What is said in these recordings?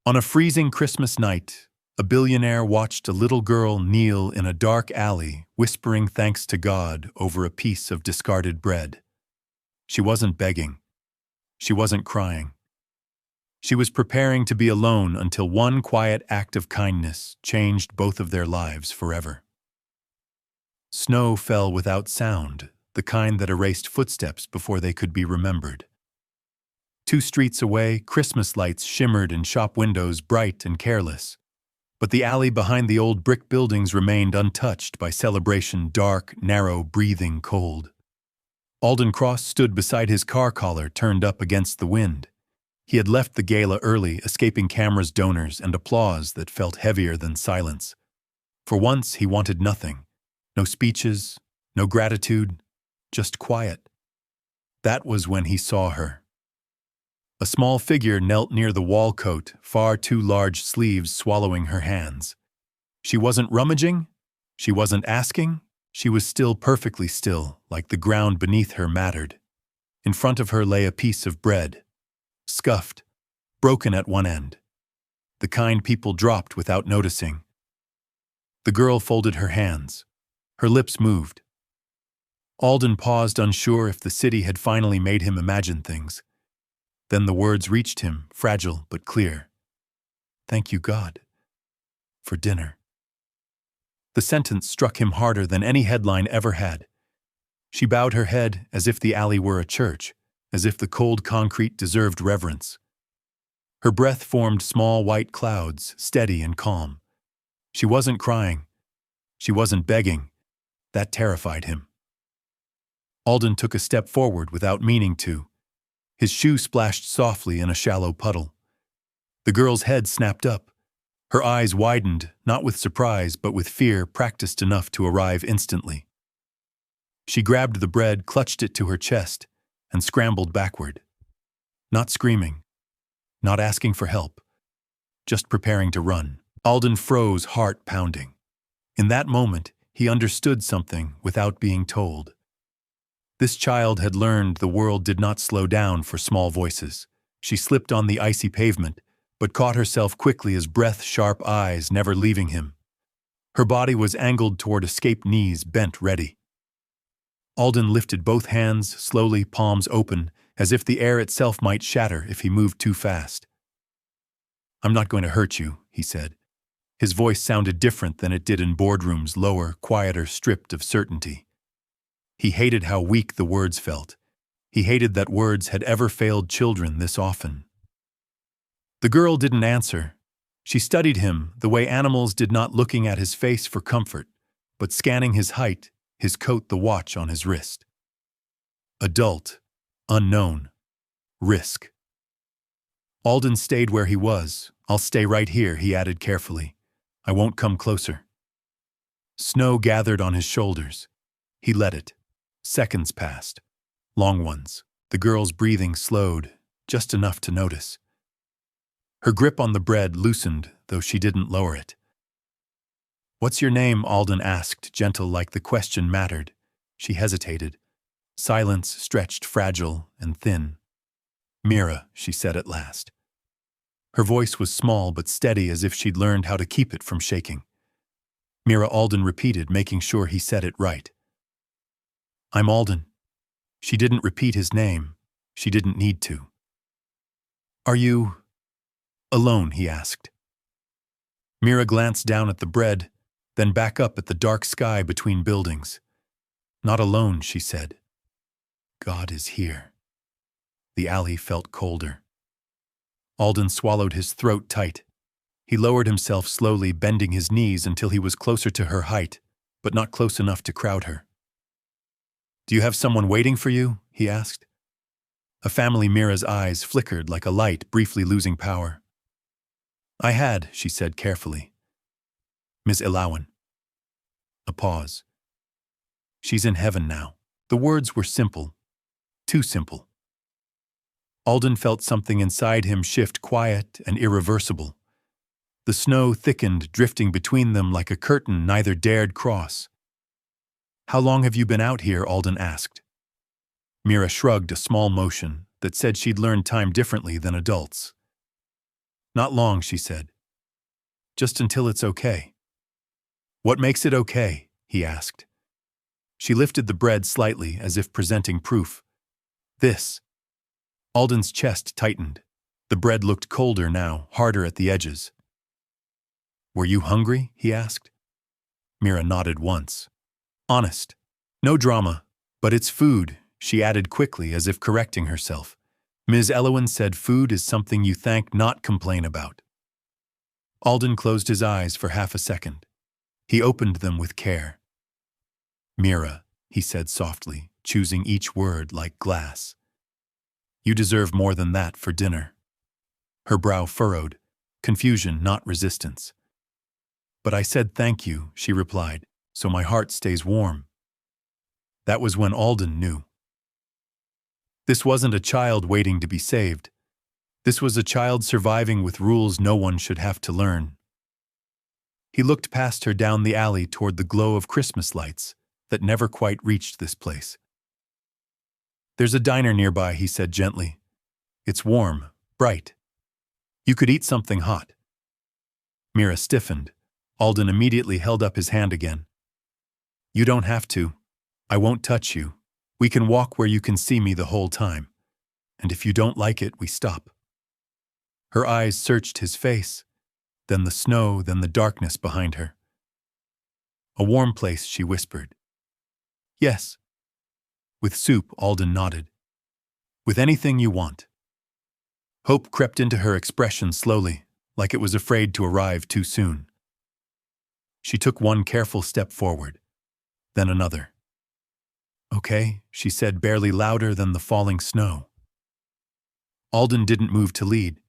On a freezing Christmas night, a billionaire watched a little girl kneel in a dark alley, whispering thanks to God over a piece of discarded bread. She wasn't begging. She wasn't crying. She was preparing to be alone until one quiet act of kindness changed both of their lives forever. Snow fell without sound, the kind that erased footsteps before they could be remembered. 2 streets away, Christmas lights shimmered in shop windows, bright and careless. But the alley behind the old brick buildings remained untouched by celebration, dark, narrow, breathing cold. Alden Cross stood beside his car collar turned up against the wind. He had left the gala early, escaping cameras, donors, and applause that felt heavier than silence. For once, he wanted nothing. No speeches, no gratitude, just quiet. That was when he saw her. A small figure knelt near the wall coat, far too large sleeves swallowing her hands. She wasn't rummaging. She wasn't asking. She was still perfectly still, like the ground beneath her mattered. In front of her lay a piece of bread, scuffed, broken at one end. The kind people dropped without noticing. The girl folded her hands. Her lips moved. Alden paused, unsure if the city had finally made him imagine things. Then the words reached him, fragile but clear. "Thank you, God, for dinner." The sentence struck him harder than any headline ever had. She bowed her head as if the alley were a church, as if the cold concrete deserved reverence. Her breath formed small white clouds, steady and calm. She wasn't crying. She wasn't begging. That terrified him. Alden took a step forward without meaning to. His shoe splashed softly in a shallow puddle. The girl's head snapped up. Her eyes widened, not with surprise, but with fear practiced enough to arrive instantly. She grabbed the bread, clutched it to her chest, and scrambled backward. Not screaming, not asking for help, just preparing to run. Alden froze, heart pounding. In that moment, he understood something without being told. This child had learned the world did not slow down for small voices. She slipped on the icy pavement, but caught herself quickly as breath-sharp eyes never leaving him. Her body was angled toward escaped knees, bent ready. Alden lifted both hands, slowly, palms open, as if the air itself might shatter if he moved too fast. "I'm not going to hurt you," he said. His voice sounded different than it did in boardrooms, lower, quieter, stripped of certainty. He hated how weak the words felt. He hated that words had ever failed children this often. The girl didn't answer. She studied him the way animals did, not looking at his face for comfort, but scanning his height, his coat, the watch on his wrist. Adult, unknown, risk. Alden stayed where he was. "I'll stay right here," he added carefully. "I won't come closer." Snow gathered on his shoulders. He let it. Seconds passed. Long ones. The girl's breathing slowed, just enough to notice. Her grip on the bread loosened, though she didn't lower it. "What's your name?" Alden asked, gentle like the question mattered. She hesitated. Silence stretched, fragile and thin. "Mira," she said at last. Her voice was small but steady, as if she'd learned how to keep it from shaking. "Mira," Alden repeated, making sure he said it right. "I'm Alden." She didn't repeat his name. She didn't need to. "Are you alone?" he asked. Mira glanced down at the bread, then back up at the dark sky between buildings. "Not alone," she said. "God is here." The alley felt colder. Alden swallowed his throat tight. He lowered himself slowly, bending his knees until he was closer to her height, but not close enough to crowd her. "Do you have someone waiting for you?" he asked. A family. Mira's eyes flickered like a light briefly losing power. "I had," she said carefully. "Miss Ilawan." A pause. "She's in heaven now." The words were simple. Too simple. Alden felt something inside him shift, quiet and irreversible. The snow thickened, drifting between them like a curtain neither dared cross. "How long have you been out here?" Alden asked. Mira shrugged, a small motion that said she'd learned time differently than adults. Not long, she said. Just until it's okay. What makes it okay? He asked. She lifted the bread slightly as if presenting proof. This. Alden's chest tightened. The bread looked colder now, harder at the edges. Were you hungry? He asked. Mira nodded once. Honest. No drama. But it's food, she added quickly as if correcting herself. Ms. Elowen said food is something you thank, not complain about. Alden closed his eyes for half a second. He opened them with care. Mira, he said softly, choosing each word like glass. You deserve more than that for dinner. Her brow furrowed, confusion, not resistance. But I said thank you, she replied, so my heart stays warm. That was when Alden knew. This wasn't a child waiting to be saved. This was a child surviving with rules no one should have to learn. He looked past her down the alley toward the glow of Christmas lights that never quite reached this place. There's a diner nearby, he said gently. It's warm, bright. You could eat something hot. Mira stiffened. Alden immediately held up his hand again. You don't have to. I won't touch you. We can walk where you can see me the whole time. And if you don't like it, we stop. Her eyes searched his face, then the snow, then the darkness behind her. A warm place, she whispered. Yes. With soup, Alden nodded. With anything you want. Hope crept into her expression slowly, like it was afraid to arrive too soon. She took one careful step forward, then another. Okay, she said, barely louder than the falling snow. Alden didn't move to lead.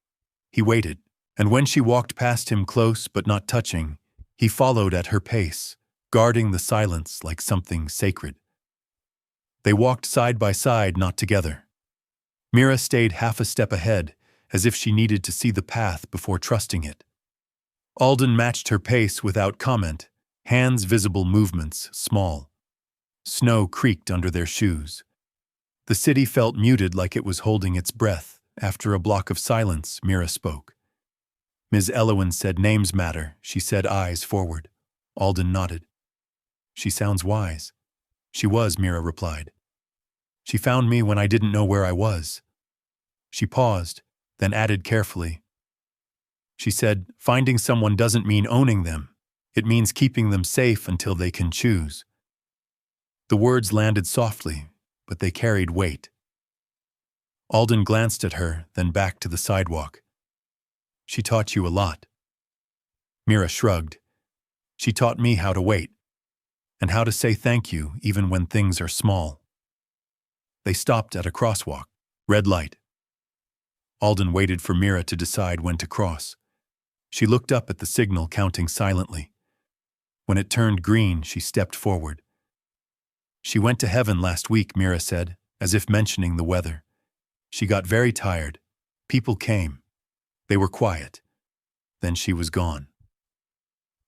He waited, and when she walked past him close but not touching, he followed at her pace, guarding the silence like something sacred. They walked side by side, not together. Mira stayed half a step ahead, as if she needed to see the path before trusting it. Alden matched her pace without comment, hands visible, movements small. Snow creaked under their shoes. The city felt muted, like it was holding its breath. After a block of silence, Mira spoke. Ms. Elowen said names matter, she said, eyes forward. Alden nodded. She sounds wise. She was, Mira replied. She found me when I didn't know where I was. She paused, then added carefully. She said, finding someone doesn't mean owning them. It means keeping them safe until they can choose. The words landed softly, but they carried weight. Alden glanced at her, then back to the sidewalk. She taught you a lot. Mira shrugged. She taught me how to wait, and how to say thank you even when things are small. They stopped at a crosswalk. Red light. Alden waited for Mira to decide when to cross. She looked up at the signal, counting silently. When it turned green, she stepped forward. She went to heaven last week, Mira said, as if mentioning the weather. She got very tired. People came. They were quiet. Then she was gone.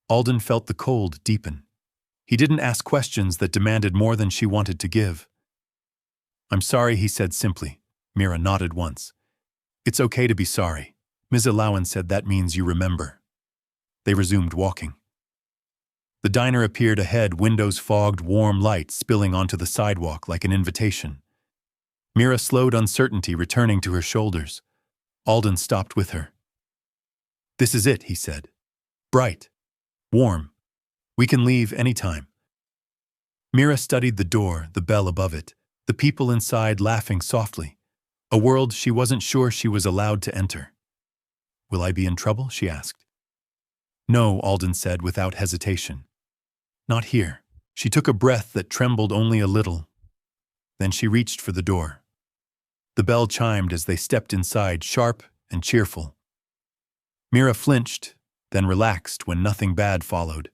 Alden felt the cold deepen. He didn't ask questions that demanded more than she wanted to give. I'm sorry, he said simply. Mira nodded once. It's okay to be sorry. Ms. Elowen said that means you remember. They resumed walking. The diner appeared ahead, windows fogged, warm light spilling onto the sidewalk like an invitation. Mira slowed, uncertainty returning to her shoulders. Alden stopped with her. This is it, he said. Bright. Warm. We can leave anytime. Mira studied the door, the bell above it, the people inside laughing softly. A world she wasn't sure she was allowed to enter. Will I be in trouble? She asked. No, Alden said without hesitation. Not here. She took a breath that trembled only a little. Then she reached for the door. The bell chimed as they stepped inside, sharp and cheerful. Mira flinched, then relaxed when nothing bad followed.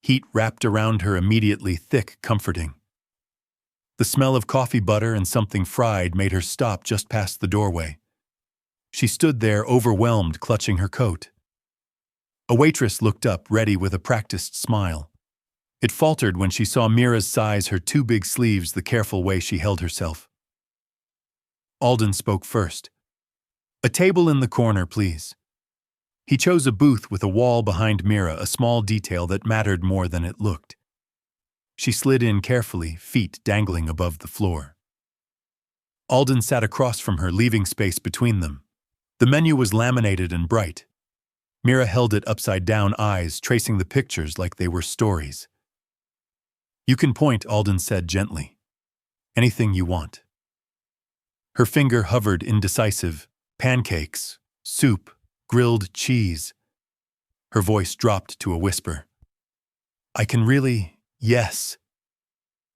Heat wrapped around her immediately, thick, comforting. The smell of coffee butter and something fried made her stop just past the doorway. She stood there, overwhelmed, clutching her coat. A waitress looked up, ready with a practiced smile. It faltered when she saw Mira's size, her two big sleeves, the careful way she held herself. Alden spoke first. A table in the corner, please. He chose a booth with a wall behind Mira, a small detail that mattered more than it looked. She slid in carefully, feet dangling above the floor. Alden sat across from her, leaving space between them. The menu was laminated and bright. Mira held it upside down, eyes tracing the pictures like they were stories. "You can point," Alden said gently. "Anything you want." Her finger hovered, indecisive. Pancakes, soup, grilled cheese. Her voice dropped to a whisper. "I can really, yes."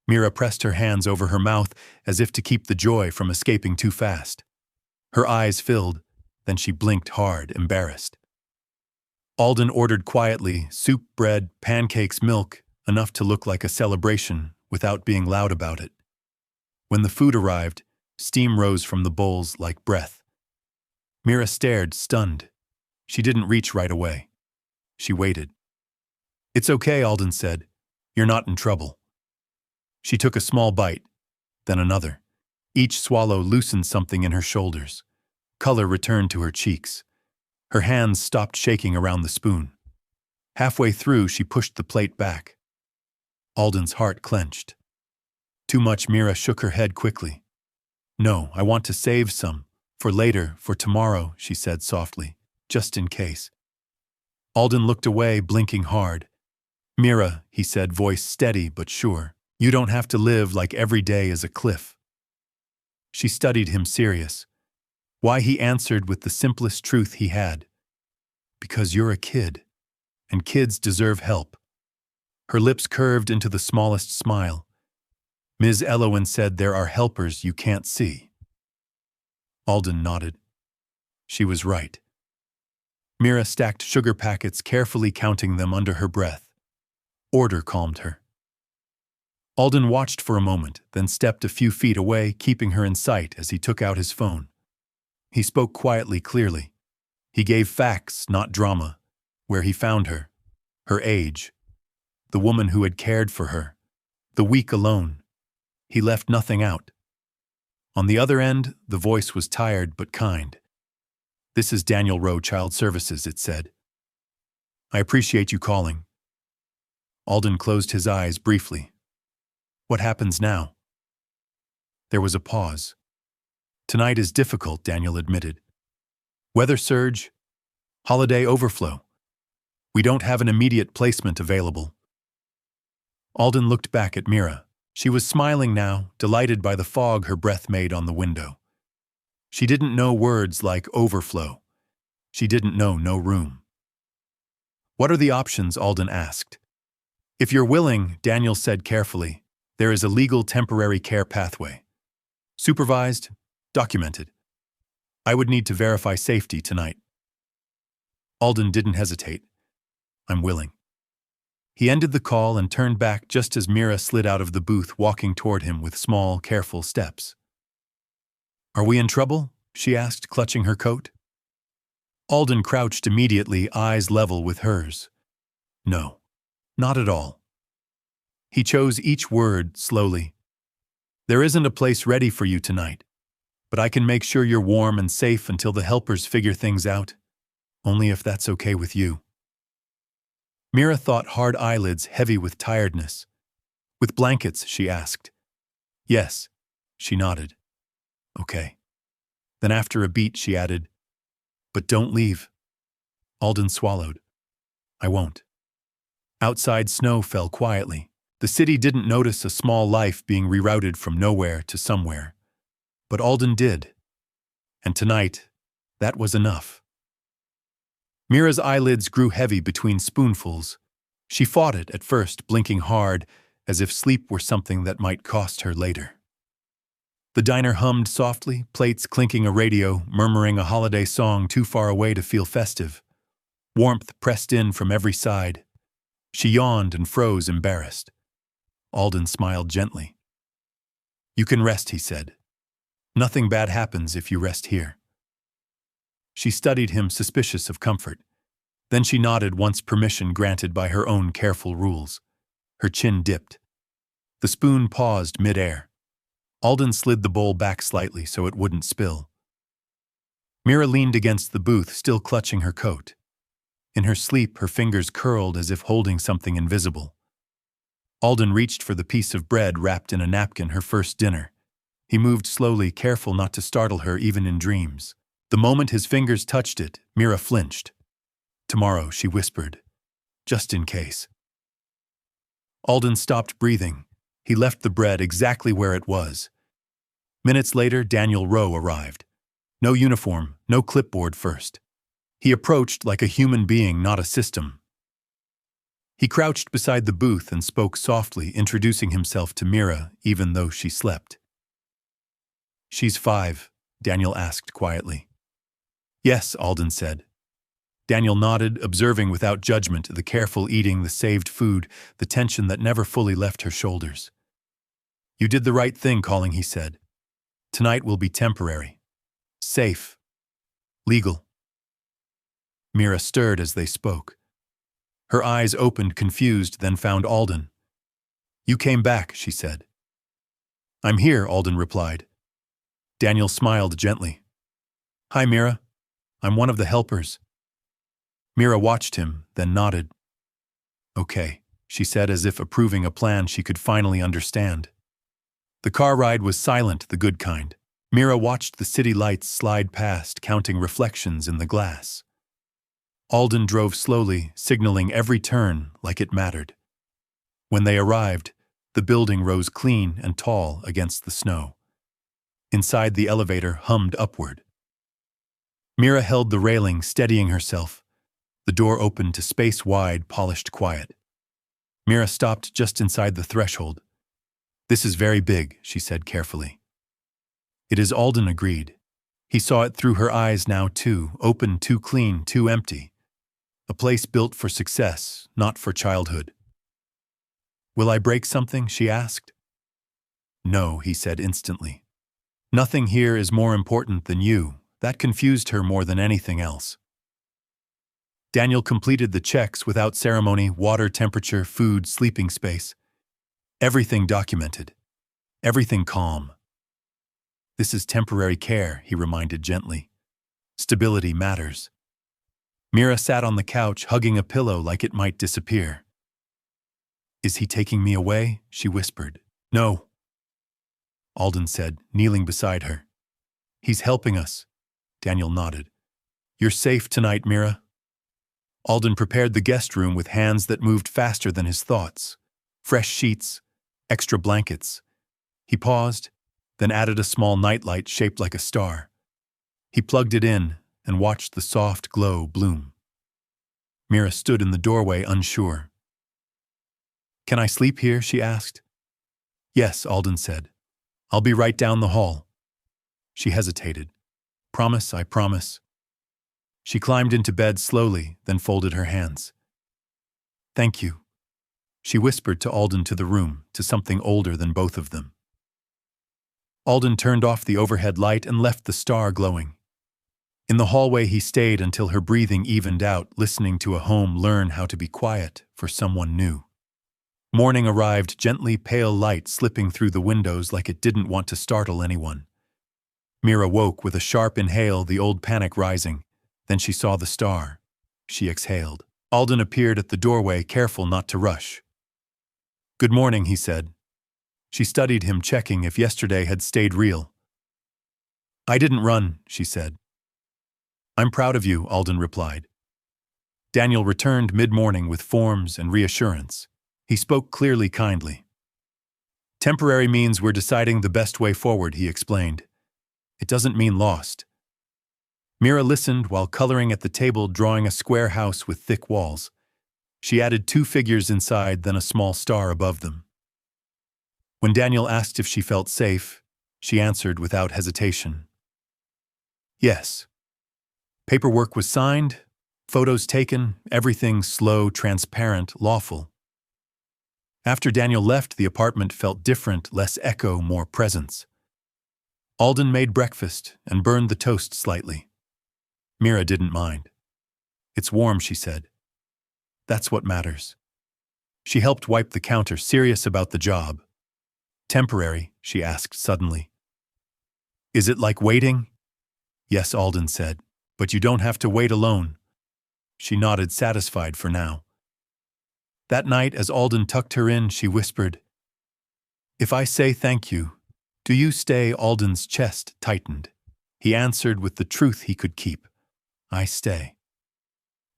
Mira pressed her hands over her mouth as if to keep the joy from escaping too fast. Her eyes filled, then she blinked hard, embarrassed. Alden ordered quietly, soup, bread, pancakes, milk, enough to look like a celebration without being loud about it. When the food arrived, steam rose from the bowls like breath. Mira stared, stunned. She didn't reach right away. She waited. "It's okay," Alden said. "You're not in trouble." She took a small bite, then another. Each swallow loosened something in her shoulders. Color returned to her cheeks. Her hands stopped shaking around the spoon. Halfway through, she pushed the plate back. Alden's heart clenched. "Too much," Mira shook her head quickly. "No, I want to save some. For later, for tomorrow," she said softly, "just in case." Alden looked away, blinking hard. "Mira," he said, voice steady but sure, "you don't have to live like every day is a cliff." She studied him, serious. Why, he answered with the simplest truth he had. "Because you're a kid, and kids deserve help." Her lips curved into the smallest smile. "Ms. Elowen said there are helpers you can't see." Alden nodded. She was right. Mira stacked sugar packets, carefully counting them under her breath. Order calmed her. Alden watched for a moment, then stepped a few feet away, keeping her in sight as he took out his phone. He spoke quietly, clearly. He gave facts, not drama. Where he found her. Her age. The woman who had cared for her. The week alone. He left nothing out. On the other end, the voice was tired but kind. "This is Daniel Rowe, Child Services," it said. "I appreciate you calling." Alden closed his eyes briefly. "What happens now?" There was a pause. "Tonight is difficult," Daniel admitted. "Weather surge, holiday overflow. We don't have an immediate placement available." Alden looked back at Mira. She was smiling now, delighted by the fog her breath made on the window. She didn't know words like overflow. She didn't know no room. "What are the options?" Alden asked. "If you're willing," Daniel said carefully, "there is a legal temporary care pathway. Supervised, documented. I would need to verify safety tonight." Alden didn't hesitate. "I'm willing." He ended the call and turned back just as Mira slid out of the booth, walking toward him with small, careful steps. "Are we in trouble?" she asked, clutching her coat. Alden crouched immediately, eyes level with hers. "No, not at all." He chose each word slowly. "There isn't a place ready for you tonight, but I can make sure you're warm and safe until the helpers figure things out. Only if that's okay with you." Mira thought, hard eyelids heavy with tiredness. "With blankets?" she asked. "Yes." She nodded. "Okay." Then after a beat she added, "But don't leave." Alden swallowed. "I won't." Outside, snow fell quietly. The city didn't notice a small life being rerouted from nowhere to somewhere. But Alden did. And tonight, that was enough. Mira's eyelids grew heavy between spoonfuls. She fought it at first, blinking hard, as if sleep were something that might cost her later. The diner hummed softly, plates clinking, a radio murmuring a holiday song too far away to feel festive. Warmth pressed in from every side. She yawned and froze, embarrassed. Alden smiled gently. "You can rest," he said. "Nothing bad happens if you rest here." She studied him, suspicious of comfort. Then she nodded once permission granted by her own careful rules. Her chin dipped. The spoon paused mid-air. Alden slid the bowl back slightly so it wouldn't spill. Mira leaned against the booth, still clutching her coat. In her sleep, her fingers curled as if holding something invisible. Alden reached for the piece of bread wrapped in a napkin, her first dinner. He moved slowly, careful not to startle her even in dreams. The moment his fingers touched it, Mira flinched. "Tomorrow," she whispered, "just in case." Alden stopped breathing. He left the bread exactly where it was. Minutes later, Daniel Rowe arrived. No uniform, no clipboard first. He approached like a human being, not a system. He crouched beside the booth and spoke softly, introducing himself to Mira, even though she slept. "She's 5, Daniel asked quietly. "Yes," Alden said. Daniel nodded, observing without judgment the careful eating, the saved food, the tension that never fully left her shoulders. "You did the right thing calling," he said. "Tonight will be temporary. Safe. Legal." Mira stirred as they spoke. Her eyes opened, confused, then found Alden. "You came back," she said. "I'm here," Alden replied. Daniel smiled gently. "Hi, Mira. I'm one of the helpers." Mira watched him, then nodded. "Okay," she said, as if approving a plan she could finally understand. The car ride was silent, the good kind. Mira watched the city lights slide past, counting reflections in the glass. Alden drove slowly, signaling every turn like it mattered. When they arrived, the building rose clean and tall against the snow. Inside, the elevator hummed upward. Mira held the railing, steadying herself. The door opened to space-wide, polished quiet. Mira stopped just inside the threshold. "This is very big," she said carefully. "It is," Alden agreed. He saw it through her eyes now too, open, too clean, too empty. A place built for success, not for childhood. "Will I break something?" she asked. "No," he said instantly. "Nothing here is more important than you." That confused her more than anything else. Daniel completed the checks without ceremony: water, temperature, food, sleeping space. Everything documented. Everything calm. "This is temporary care," he reminded gently. "Stability matters." Mira sat on the couch, hugging a pillow like it might disappear. "Is he taking me away?" she whispered. "No," Alden said, kneeling beside her. "He's helping us." Daniel nodded. "You're safe tonight, Mira." Alden prepared the guest room with hands that moved faster than his thoughts. Fresh sheets, extra blankets. He paused, then added a small nightlight shaped like a star. He plugged it in and watched the soft glow bloom. Mira stood in the doorway, unsure. "Can I sleep here?" she asked. "Yes," Alden said. "I'll be right down the hall." She hesitated. "Promise, I promise." She climbed into bed slowly, then folded her hands. "Thank you," she whispered to Alden, to the room, to something older than both of them. Alden turned off the overhead light and left the star glowing. In the hallway he stayed until her breathing evened out, listening to a home learn how to be quiet for someone new. Morning arrived, gently pale light slipping through the windows like it didn't want to startle anyone. Mira woke with a sharp inhale, the old panic rising. Then she saw the star. She exhaled. Alden appeared at the doorway, careful not to rush. "Good morning," he said. She studied him, checking if yesterday had stayed real. "I didn't run," she said. "I'm proud of you," Alden replied. Daniel returned mid-morning with forms and reassurance. He spoke clearly, kindly. "Temporary means we're deciding the best way forward," he explained. "It doesn't mean lost." Mira listened while coloring at the table, drawing a square house with thick walls. She added 2 figures inside, then a small star above them. When Daniel asked if she felt safe, she answered without hesitation. "Yes." Paperwork was signed, photos taken, everything slow, transparent, lawful. After Daniel left, the apartment felt different, less echo, more presence. Alden made breakfast and burned the toast slightly. Mira didn't mind. "It's warm," she said. "That's what matters." She helped wipe the counter, serious about the job. "Temporary?" she asked suddenly. "Is it like waiting?" "Yes," Alden said, "but you don't have to wait alone." She nodded, satisfied for now. That night, as Alden tucked her in, she whispered, "If I say thank you, do you stay?" Alden's chest tightened. He answered with the truth he could keep. "I stay."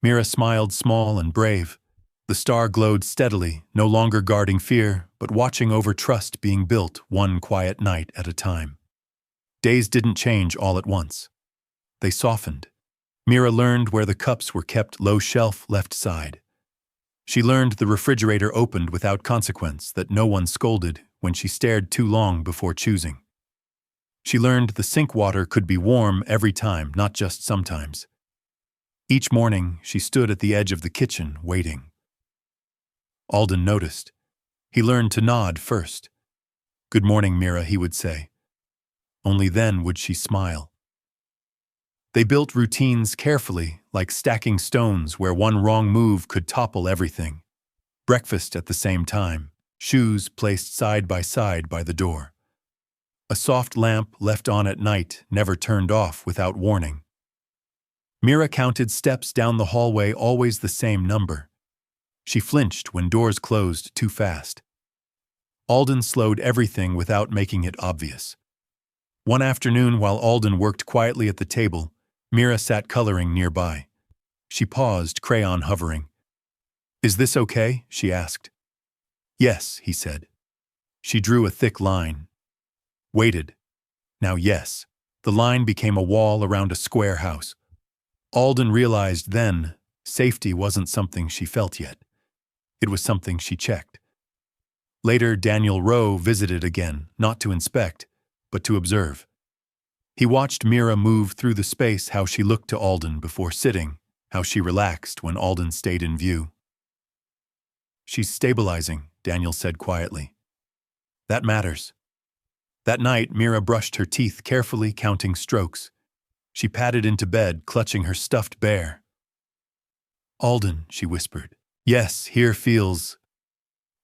Mira smiled, small and brave. The star glowed steadily, no longer guarding fear, but watching over trust being built one quiet night at a time. Days didn't change all at once. They softened. Mira learned where the cups were kept, low shelf, left side. She learned the refrigerator opened without consequence, that no one scolded when she stared too long before choosing. She learned the sink water could be warm every time, not just sometimes. Each morning, she stood at the edge of the kitchen, waiting. Alden noticed. He learned to nod first. "Good morning, Mira," he would say. Only then would she smile. They built routines carefully, like stacking stones where one wrong move could topple everything. Breakfast at the same time, shoes placed side by the door. A soft lamp left on at night, never turned off without warning. Mira counted steps down the hallway, always the same number. She flinched when doors closed too fast. Alden slowed everything without making it obvious. One afternoon, while Alden worked quietly at the table, Mira sat coloring nearby. She paused, crayon hovering. "Is this okay?" she asked. "Yes," he said. She drew a thick line. Waited. Now yes. The line became a wall around a square house. Alden realized then, safety wasn't something she felt yet. It was something she checked. Later, Daniel Rowe visited again, not to inspect, but to observe. He watched Mira move through the space, how she looked to Alden before sitting, how she relaxed when Alden stayed in view. "She's stabilizing," Daniel said quietly. "That matters." That night, Mira brushed her teeth carefully, counting strokes. She padded into bed, clutching her stuffed bear. "Alden," she whispered. "Yes, here feels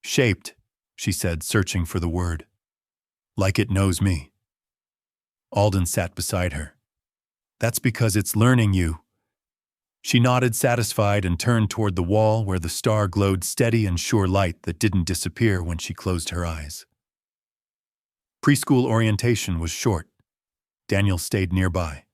shaped," she said, searching for the word. "Like it knows me." Alden sat beside her. "That's because it's learning you." She nodded, satisfied, and turned toward the wall where the star glowed, steady and sure light that didn't disappear when she closed her eyes. Preschool orientation was short. Daniel stayed nearby.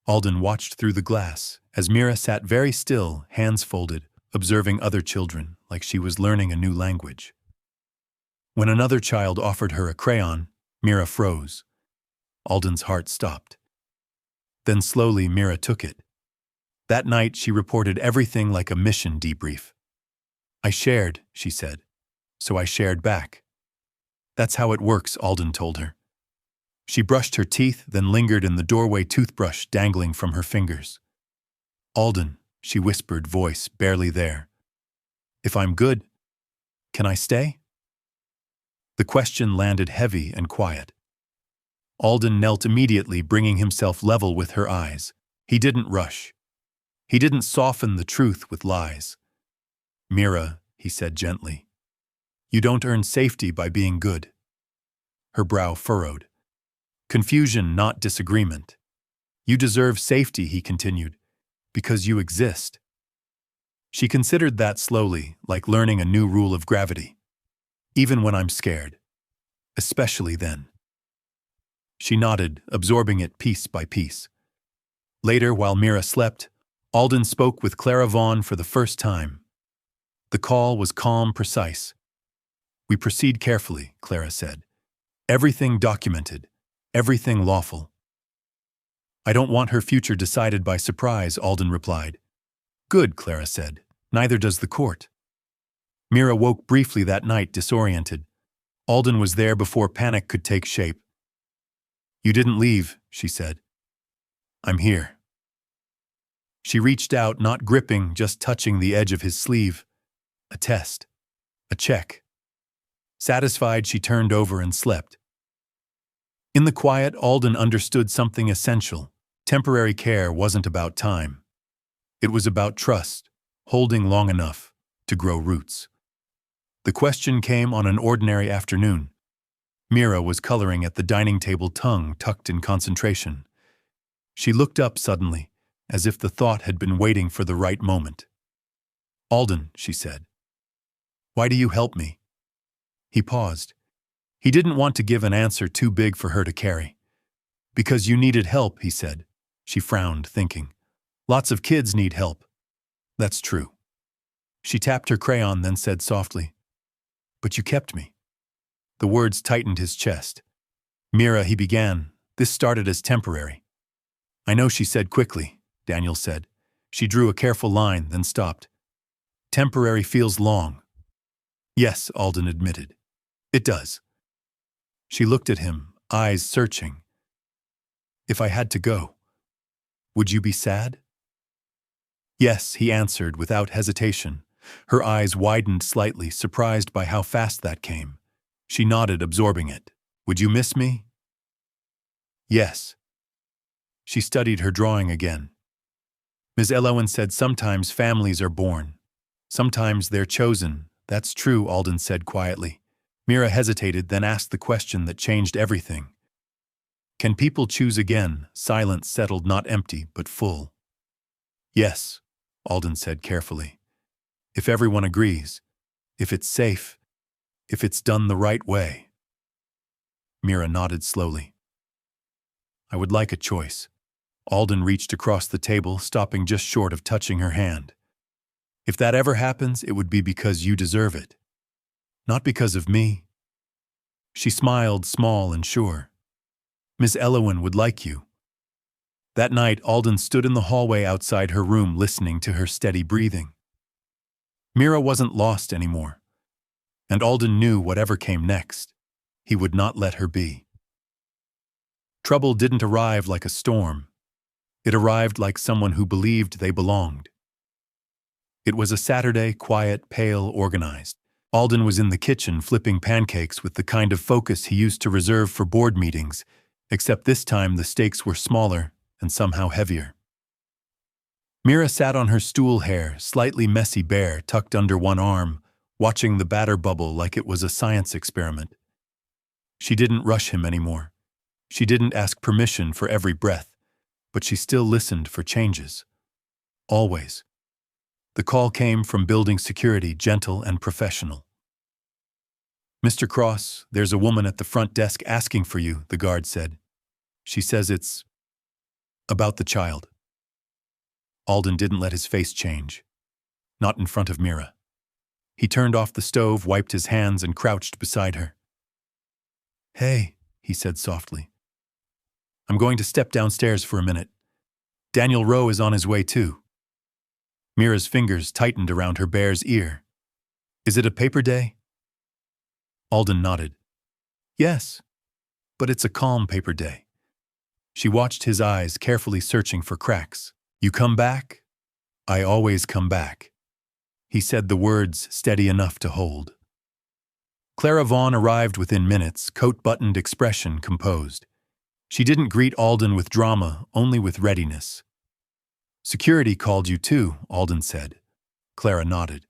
Alden watched through the glass as Mira sat very still, hands folded, observing other children like she was learning a new language. When another child offered her a crayon, Mira froze. Alden's heart stopped. Then slowly Mira took it. That night she reported everything like a mission debrief. "I shared," she said, "so I shared back." "That's how it works," Alden told her. She brushed her teeth, then lingered in the doorway, toothbrush dangling from her fingers. "Alden," she whispered, voice barely there. "If I'm good, can I stay?" The question landed heavy and quiet. Alden knelt immediately, bringing himself level with her eyes. He didn't rush. He didn't soften the truth with lies. "Mira," he said gently, "you don't earn safety by being good." Her brow furrowed. Confusion, not disagreement. "You deserve safety," he continued, "because you exist." She considered that slowly, like learning a new rule of gravity. "Even when I'm scared. Especially then." She nodded, absorbing it piece by piece. Later, while Mira slept, Alden spoke with Clara Vaughn for the first time. The call was calm, precise. "We proceed carefully," Clara said. "Everything documented, everything lawful." "I don't want her future decided by surprise," Alden replied. "Good," Clara said. "Neither does the court." Mira woke briefly that night, disoriented. Alden was there before panic could take shape. "You didn't leave," she said. "I'm here." She reached out, not gripping, just touching the edge of his sleeve. A test. A check. Satisfied, she turned over and slept. In the quiet, Alden understood something essential. Temporary care wasn't about time. It was about trust, holding long enough to grow roots. The question came on an ordinary afternoon. Mira was coloring at the dining table, tongue tucked in concentration. She looked up suddenly, as if the thought had been waiting for the right moment. "Alden," she said, "why do you help me?" He paused. He didn't want to give an answer too big for her to carry. "Because you needed help," he said. She frowned, thinking. "Lots of kids need help." "That's true." She tapped her crayon, then said softly, "But you kept me." The words tightened his chest. "Mira," he began, "this started as temporary." "I know," she said quickly, Daniel said. She drew a careful line, then stopped. "Temporary feels long." "Yes," Alden admitted. "It does." She looked at him, eyes searching. "If I had to go, would you be sad?" "Yes," he answered without hesitation. Her eyes widened slightly, surprised by how fast that came. She nodded, absorbing it. "Would you miss me?" "Yes." She studied her drawing again. Ms. Elowen said sometimes families are born. Sometimes they're chosen. "That's true," Alden said quietly. Mira hesitated, then asked the question that changed everything. "Can people choose again?" Silence settled, not empty, but full. "Yes," Alden said carefully. "If everyone agrees. If it's safe. If it's done the right way." Mira nodded slowly. "I would like a choice." Alden reached across the table, stopping just short of touching her hand. "If that ever happens, it would be because you deserve it. Not because of me." She smiled, small and sure. "Miss Elowen would like you." That night, Alden stood in the hallway outside her room, listening to her steady breathing. Mira wasn't lost anymore. And Alden knew whatever came next, he would not let her be. Trouble didn't arrive like a storm. It arrived like someone who believed they belonged. It was a Saturday, quiet, pale, organized. Alden was in the kitchen flipping pancakes with the kind of focus he used to reserve for board meetings, except this time the stakes were smaller and somehow heavier. Mira sat on her stool, hair slightly messy, bare, tucked under one arm, watching the batter bubble like it was a science experiment. She didn't rush him anymore. She didn't ask permission for every breath, but she still listened for changes. Always. The call came from building security, gentle and professional. "Mr. Cross, there's a woman at the front desk asking for you," the guard said. "She says it's about the child." Alden didn't let his face change. Not in front of Mira. He turned off the stove, wiped his hands, and crouched beside her. "Hey," he said softly. "I'm going to step downstairs for a minute. Daniel Rowe is on his way too." Mira's fingers tightened around her bear's ear. "Is it a paper day?" Alden nodded. "Yes, but it's a calm paper day." She watched his eyes, carefully searching for cracks. "You come back?" "I always come back." He said the words steady enough to hold. Clara Vaughn arrived within minutes, coat buttoned, expression composed. She didn't greet Alden with drama, only with readiness. "Security called you too," Alden said. Clara nodded.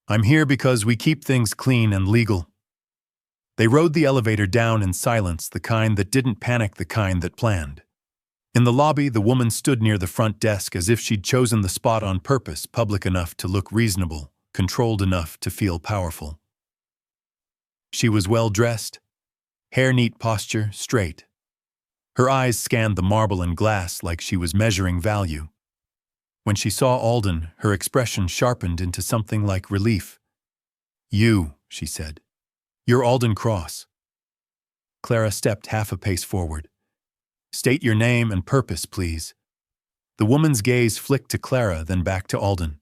"I'm here because we keep things clean and legal." They rode the elevator down in silence, the kind that didn't panic, the kind that planned. In the lobby, the woman stood near the front desk as if she'd chosen the spot on purpose, public enough to look reasonable, controlled enough to feel powerful. She was well-dressed, hair neat, posture straight. Her eyes scanned the marble and glass like she was measuring value. When she saw Alden, her expression sharpened into something like relief. "You," she said. "You're Alden Cross." Clara stepped half a pace forward. "State your name and purpose, please." The woman's gaze flicked to Clara, then back to Alden.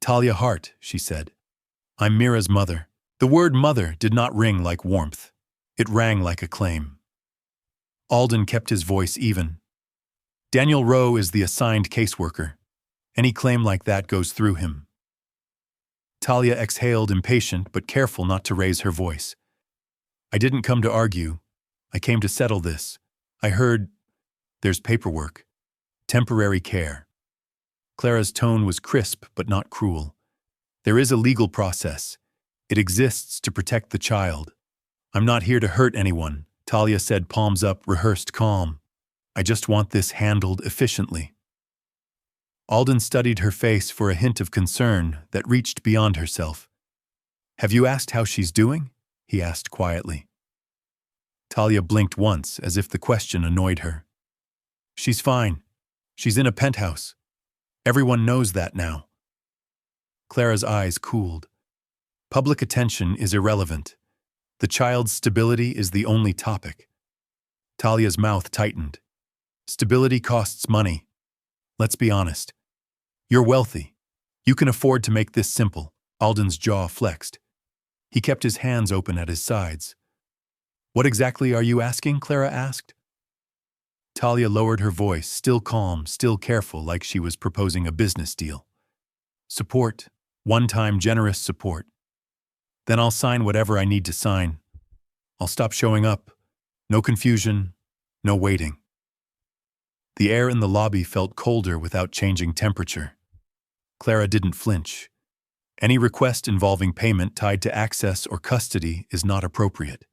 "Talia Hart," she said. "I'm Mira's mother." The word mother did not ring like warmth. It rang like a claim. Alden kept his voice even. "Daniel Rowe is the assigned caseworker. Any claim like that goes through him." Talia exhaled, impatient but careful not to raise her voice. "I didn't come to argue. I came to settle this. I heard there's paperwork. Temporary care." Clara's tone was crisp but not cruel. "There is a legal process. It exists to protect the child. I'm not here to hurt anyone," Talia said, palms up, rehearsed calm. "I just want this handled efficiently." Alden studied her face for a hint of concern that reached beyond herself. "Have you asked how she's doing?" he asked quietly. Talia blinked once as if the question annoyed her. "She's fine. She's in a penthouse. Everyone knows that now." Clara's eyes cooled. Public attention is irrelevant. The child's stability is the only topic. Talia's mouth tightened. "Stability costs money. Let's be honest. You're wealthy. You can afford to make this simple." Alden's jaw flexed. He kept his hands open at his sides. "What exactly are you asking?" Clara asked. Talia lowered her voice, still calm, still careful, like she was proposing a business deal. "Support. One-time generous support. Then I'll sign whatever I need to sign. I'll stop showing up. No confusion, no waiting." The air in the lobby felt colder without changing temperature. Clara didn't flinch. Any request involving payment tied to access or custody is not appropriate.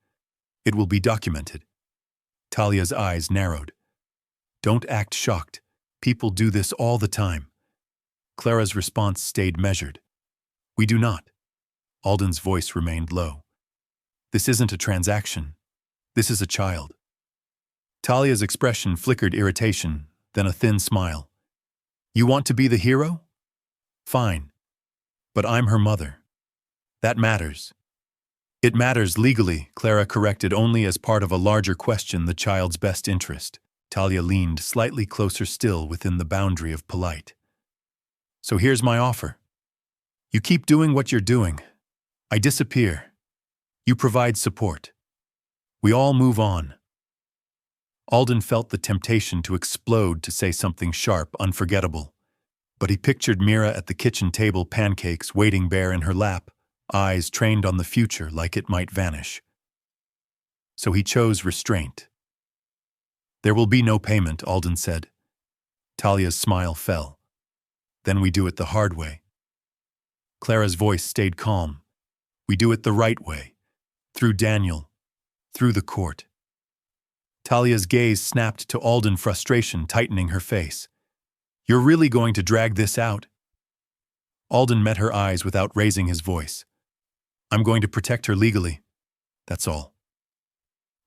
It will be documented. Talia's eyes narrowed. "Don't act shocked. People do this all the time." Clara's response stayed measured. "We do not." Alden's voice remained low. "This isn't a transaction. This is a child." Talia's expression flickered irritation, then a thin smile. "You want to be the hero? Fine. But I'm her mother. That matters." "It matters legally," Clara corrected, "only as part of a larger question, the child's best interest." Talia leaned slightly closer still within the boundary of polite. "So here's my offer. You keep doing what you're doing. I disappear. You provide support. We all move on." Alden felt the temptation to explode, to say something sharp, unforgettable. But he pictured Mira at the kitchen table, pancakes waiting bare in her lap, eyes trained on the future like it might vanish. So he chose restraint. "There will be no payment," Alden said. Talia's smile fell. "Then we do it the hard way." Clara's voice stayed calm. "We do it the right way. Through Daniel. Through the court." Talia's gaze snapped to Alden, frustration tightening her face. "You're really going to drag this out?" Alden met her eyes without raising his voice. "I'm going to protect her legally. That's all."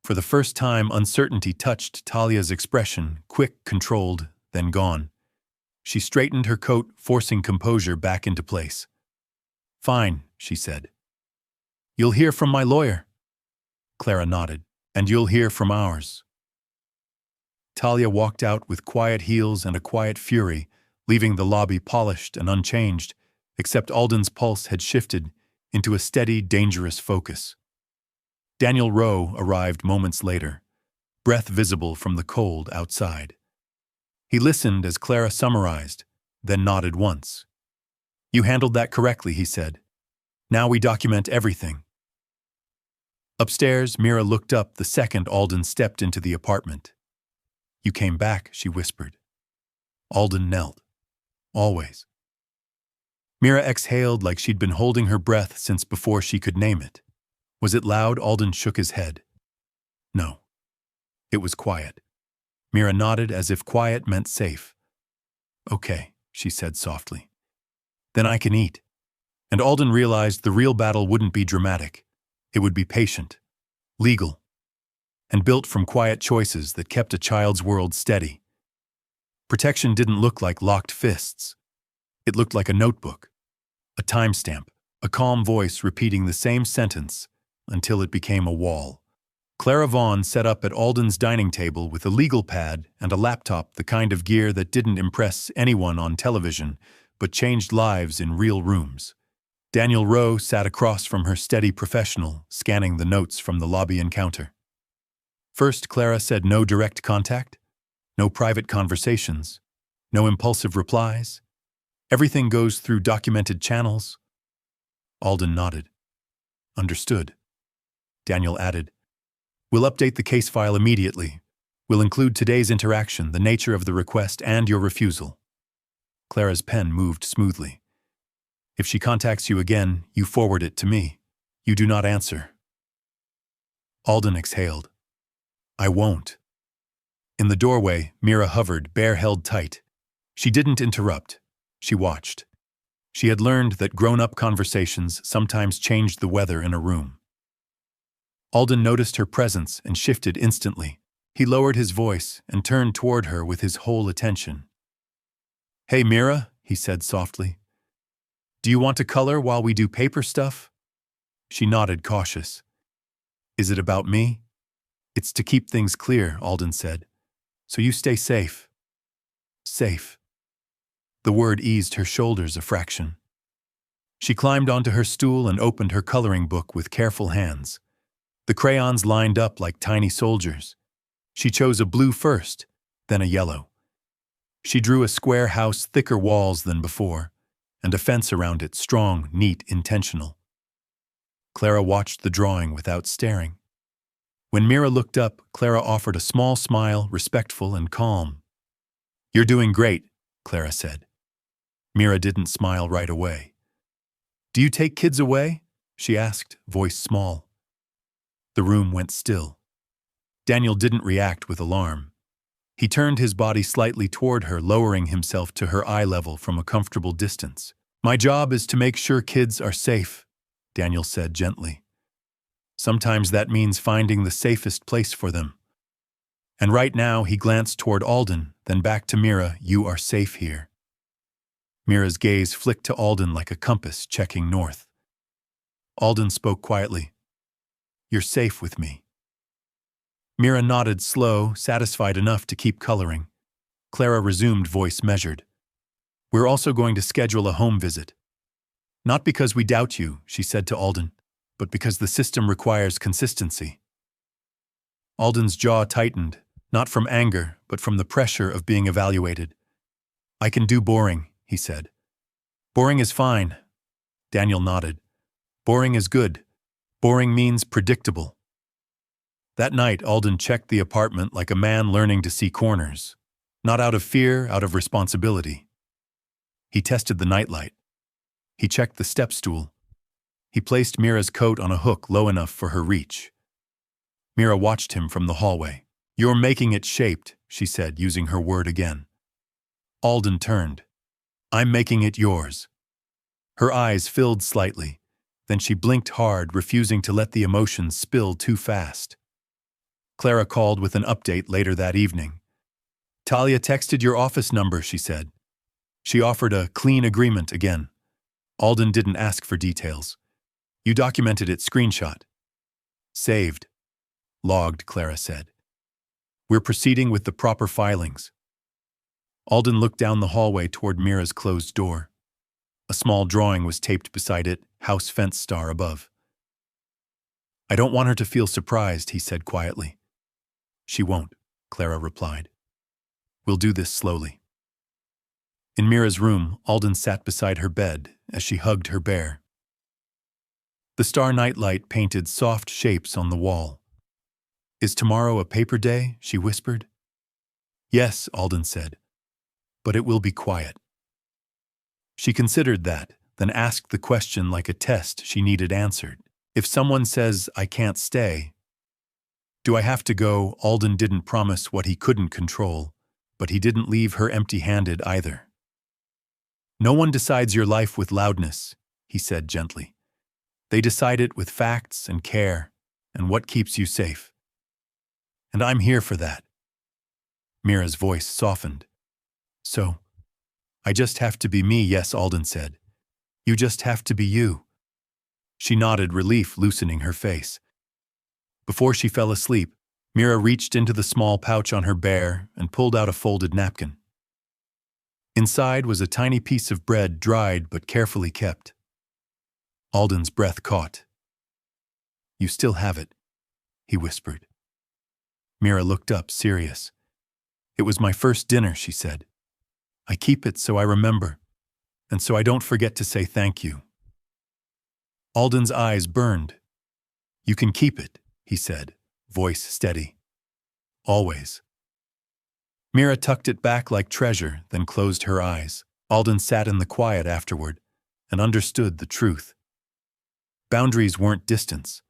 For the first time, uncertainty touched Talia's expression, quick, controlled, then gone. She straightened her coat, forcing composure back into place. "Fine," she said. "You'll hear from my lawyer." Clara nodded. "And you'll hear from ours." Talia walked out with quiet heels and a quiet fury, leaving the lobby polished and unchanged, except Alden's pulse had shifted into a steady, dangerous focus. Daniel Rowe arrived moments later, breath visible from the cold outside. He listened as Clara summarized, then nodded once. "You handled that correctly," he said. "Now we document everything." Upstairs, Mira looked up the second Alden stepped into the apartment. "You came back," she whispered. Alden knelt. "Always." Mira exhaled like she'd been holding her breath since before she could name it. Was it loud? Alden shook his head. No. It was quiet. Mira nodded as if quiet meant safe. "Okay," she said softly. "Then I can eat." And Alden realized the real battle wouldn't be dramatic. It would be patient, legal, and built from quiet choices that kept a child's world steady. Protection didn't look like locked fists. It looked like a notebook, a timestamp, a calm voice repeating the same sentence until it became a wall. Clara Vaughn sat up at Alden's dining table with a legal pad and a laptop, the kind of gear that didn't impress anyone on television, but changed lives in real rooms. Daniel Rowe sat across from her, steady professional, scanning the notes from the lobby encounter. First, Clara said no direct contact, no private conversations, no impulsive replies. Everything goes through documented channels. Alden nodded. "Understood." Daniel added, "We'll update the case file immediately. We'll include today's interaction, the nature of the request, and your refusal." Clara's pen moved smoothly. "If she contacts you again, you forward it to me. You do not answer." Alden exhaled. "I won't." In the doorway, Mira hovered, bare held tight. She didn't interrupt. She watched. She had learned that grown-up conversations sometimes changed the weather in a room. Alden noticed her presence and shifted instantly. He lowered his voice and turned toward her with his whole attention. "Hey, Mira," he said softly. "Do you want to color while we do paper stuff?" She nodded, cautious. "Is it about me?" "It's to keep things clear," Alden said. "So you stay safe." Safe. The word eased her shoulders a fraction. She climbed onto her stool and opened her coloring book with careful hands. The crayons lined up like tiny soldiers. She chose a blue first, then a yellow. She drew a square house, thicker walls than before, and a fence around it, strong, neat, intentional. Clara watched the drawing without staring. When Mira looked up, Clara offered a small smile, respectful and calm. "You're doing great," Clara said. Mira didn't smile right away. "Do you take kids away?" she asked, voice small. The room went still. Daniel didn't react with alarm. He turned his body slightly toward her, lowering himself to her eye level from a comfortable distance. "My job is to make sure kids are safe," Daniel said gently. "Sometimes that means finding the safest place for them." And right now he glanced toward Alden, then back to Mira. "You are safe here." Mira's gaze flicked to Alden like a compass checking north. Alden spoke quietly. "You're safe with me." Mira nodded, slow, satisfied enough to keep coloring. Clara resumed, voice measured. "We're also going to schedule a home visit. Not because we doubt you," she said to Alden, "but because the system requires consistency." Alden's jaw tightened, not from anger, but from the pressure of being evaluated. "I can do boring," he said. "Boring is fine." Daniel nodded. "Boring is good. Boring means predictable." That night, Alden checked the apartment like a man learning to see corners. Not out of fear, out of responsibility. He tested the nightlight. He checked the step stool. He placed Mira's coat on a hook low enough for her reach. Mira watched him from the hallway. "You're making it shaped," she said, using her word again. Alden turned. "I'm making it yours." Her eyes filled slightly. Then she blinked hard, refusing to let the emotions spill too fast. Clara called with an update later that evening. "Talia texted your office number," she said. She offered a clean agreement again. Alden didn't ask for details. "You documented it, screenshot." "Saved." "Logged," Clara said. "We're proceeding with the proper filings." Alden looked down the hallway toward Mira's closed door. A small drawing was taped beside it, house fence star above. "I don't want her to feel surprised," he said quietly. "She won't," Clara replied. "We'll do this slowly." In Mira's room, Alden sat beside her bed as she hugged her bear. The star nightlight painted soft shapes on the wall. "Is tomorrow a paper day?" she whispered. "Yes," Alden said, "but it will be quiet." She considered that, then asked the question like a test she needed answered. "If someone says, 'I can't stay,' do I have to go?" Alden didn't promise what he couldn't control, but he didn't leave her empty-handed either. "No one decides your life with loudness," he said gently. "They decide it with facts and care, and what keeps you safe. And I'm here for that." Mira's voice softened. "So, I just have to be me?" "Yes," Alden said. "You just have to be you." She nodded, relief loosening her face. Before she fell asleep, Mira reached into the small pouch on her bear and pulled out a folded napkin. Inside was a tiny piece of bread, dried but carefully kept. Alden's breath caught. "You still have it," he whispered. Mira looked up, serious. "It was my first dinner," she said. "I keep it so I remember, and so I don't forget to say thank you." Alden's eyes burned. "You can keep it," he said, voice steady. "Always." Mira tucked it back like treasure, then closed her eyes. Alden sat in the quiet afterward and understood the truth. Boundaries weren't distance.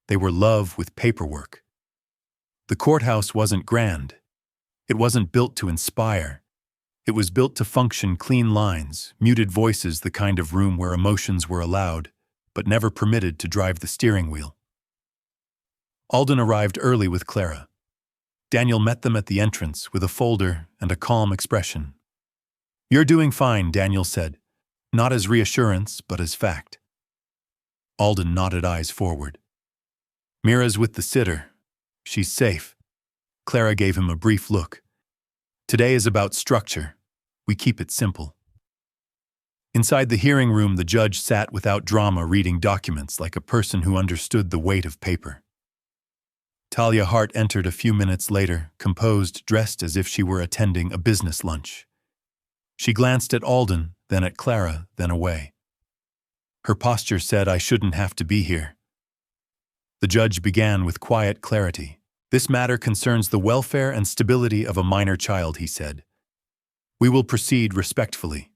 They were love with paperwork. The courthouse wasn't grand. It wasn't built to inspire. It was built to function clean lines, muted voices, the kind of room where emotions were allowed, but never permitted to drive the steering wheel. Alden arrived early with Clara. Daniel met them at the entrance with a folder and a calm expression. "You're doing fine," Daniel said, not as reassurance, but as fact. Alden nodded, eyes forward. "Mira's with the sitter. She's safe." Clara gave him a brief look. "Today is about structure. We keep it simple." Inside the hearing room, the judge sat without drama, reading documents like a person who understood the weight of paper. Talia Hart entered a few minutes later, composed, dressed as if she were attending a business lunch. She glanced at Alden, then at Clara, then away. Her posture said, "I shouldn't have to be here." The judge began with quiet clarity. "This matter concerns the welfare and stability of a minor child," he said. "We will proceed respectfully."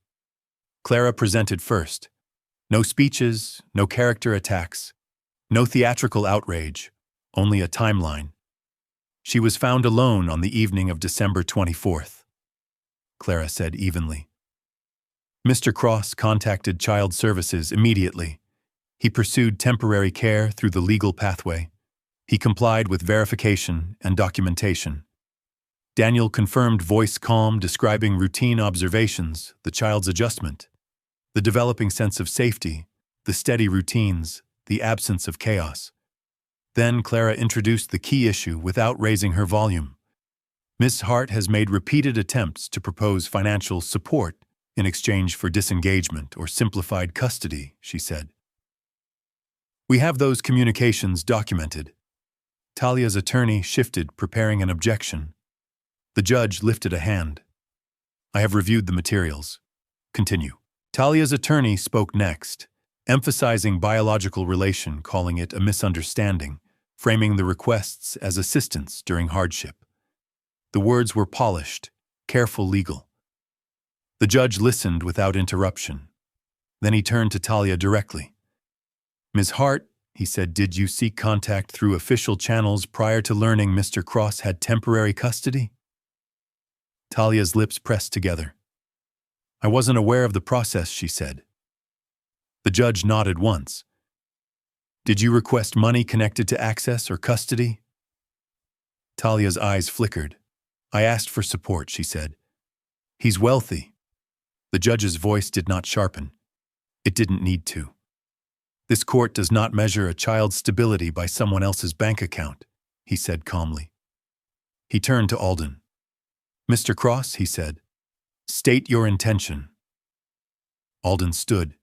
Clara presented first. No speeches, no character attacks, no theatrical outrage, only a timeline. She was found alone on the evening of December 24th. Clara said evenly. Mr. Cross contacted Child Services immediately. He pursued temporary care through the legal pathway. He complied with verification and documentation. Daniel confirmed, voice calm, describing routine observations, the child's adjustment, the developing sense of safety, the steady routines, the absence of chaos. Then Clara introduced the key issue without raising her volume. "Miss Hart has made repeated attempts to propose financial support in exchange for disengagement or simplified custody," she said. "We have those communications documented." Talia's attorney shifted, preparing an objection. The judge lifted a hand. "I have reviewed the materials. Continue." Talia's attorney spoke next, emphasizing biological relation, calling it a misunderstanding, framing the requests as assistance during hardship. The words were polished, careful, legal. The judge listened without interruption. Then he turned to Talia directly. "Ms. Hart," he said, "did you seek contact through official channels prior to learning Mr. Cross had temporary custody?" Talia's lips pressed together. "I wasn't aware of the process," she said. The judge nodded once. "Did you request money connected to access or custody?" Talia's eyes flickered. "I asked for support," she said. "He's wealthy." The judge's voice did not sharpen. It didn't need to. "This court does not measure a child's stability by someone else's bank account," he said calmly. He turned to Alden. "Mr. Cross," he said, "state your intention." Alden stood.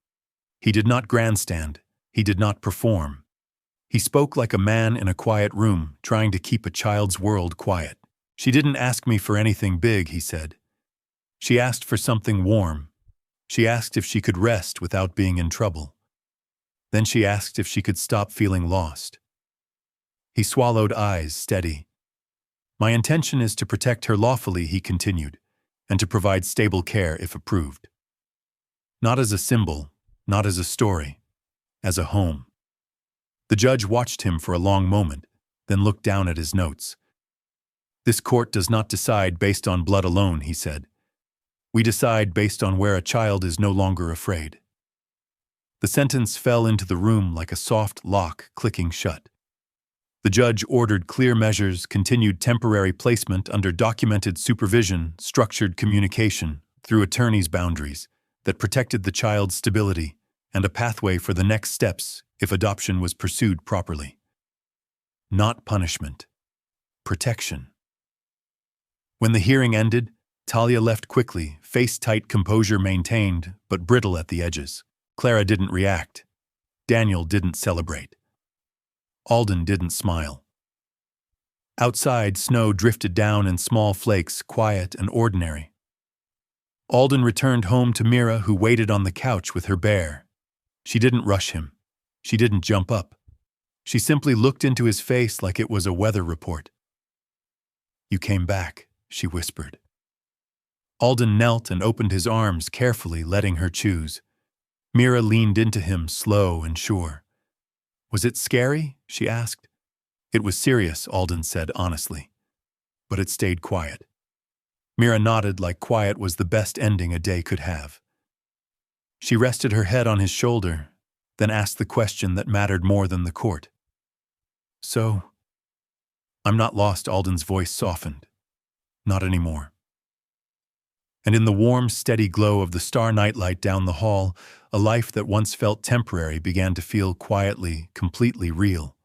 He did not grandstand. He did not perform. He spoke like a man in a quiet room, trying to keep a child's world quiet. "She didn't ask me for anything big," he said. "She asked for something warm. She asked if she could rest without being in trouble. Then she asked if she could stop feeling lost." He swallowed, eyes steady. "My intention is to protect her lawfully," he continued, "and to provide stable care if approved. Not as a symbol, not as a story, as a home." The judge watched him for a long moment, then looked down at his notes. "This court does not decide based on blood alone," he said. "We decide based on where a child is no longer afraid." The sentence fell into the room like a soft lock clicking shut. The judge ordered clear measures, continued temporary placement under documented supervision, structured communication through attorneys' boundaries that protected the child's stability, and a pathway for the next steps if adoption was pursued properly. Not punishment. Protection. When the hearing ended, Talia left quickly, face-tight composure maintained, but brittle at the edges. Clara didn't react. Daniel didn't celebrate. Alden didn't smile. Outside, snow drifted down in small flakes, quiet and ordinary. Alden returned home to Mira, who waited on the couch with her bear. She didn't rush him. She didn't jump up. She simply looked into his face like it was a weather report. "You came back," she whispered. Alden knelt and opened his arms carefully, letting her choose. Mira leaned into him, slow and sure. "Was it scary?" she asked. "It was serious," Alden said honestly. "But it stayed quiet." Mira nodded like quiet was the best ending a day could have. She rested her head on his shoulder, then asked the question that mattered more than the court. So, I'm not lost, Alden's voice softened. Not anymore. And in the warm, steady glow of the star nightlight down the hall, a life that once felt temporary began to feel quietly, completely real.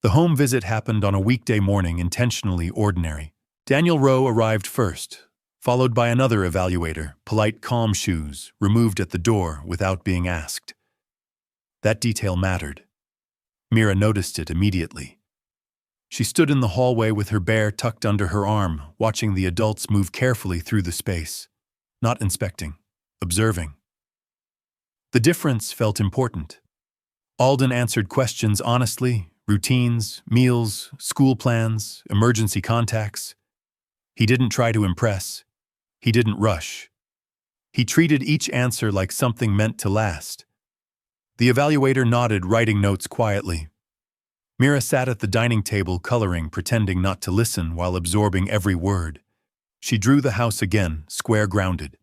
The home visit happened on a weekday morning, intentionally ordinary. Daniel Rowe arrived first, followed by another evaluator, polite calm shoes, removed at the door without being asked. That detail mattered. Mira noticed it immediately. She stood in the hallway with her bear tucked under her arm, watching the adults move carefully through the space, not inspecting, observing. The difference felt important. Alden answered questions honestly, routines, meals, school plans, emergency contacts. He didn't try to impress. He didn't rush. He treated each answer like something meant to last. The evaluator nodded, writing notes quietly. Mira sat at the dining table coloring, pretending not to listen while absorbing every word. She drew the house again, square-grounded.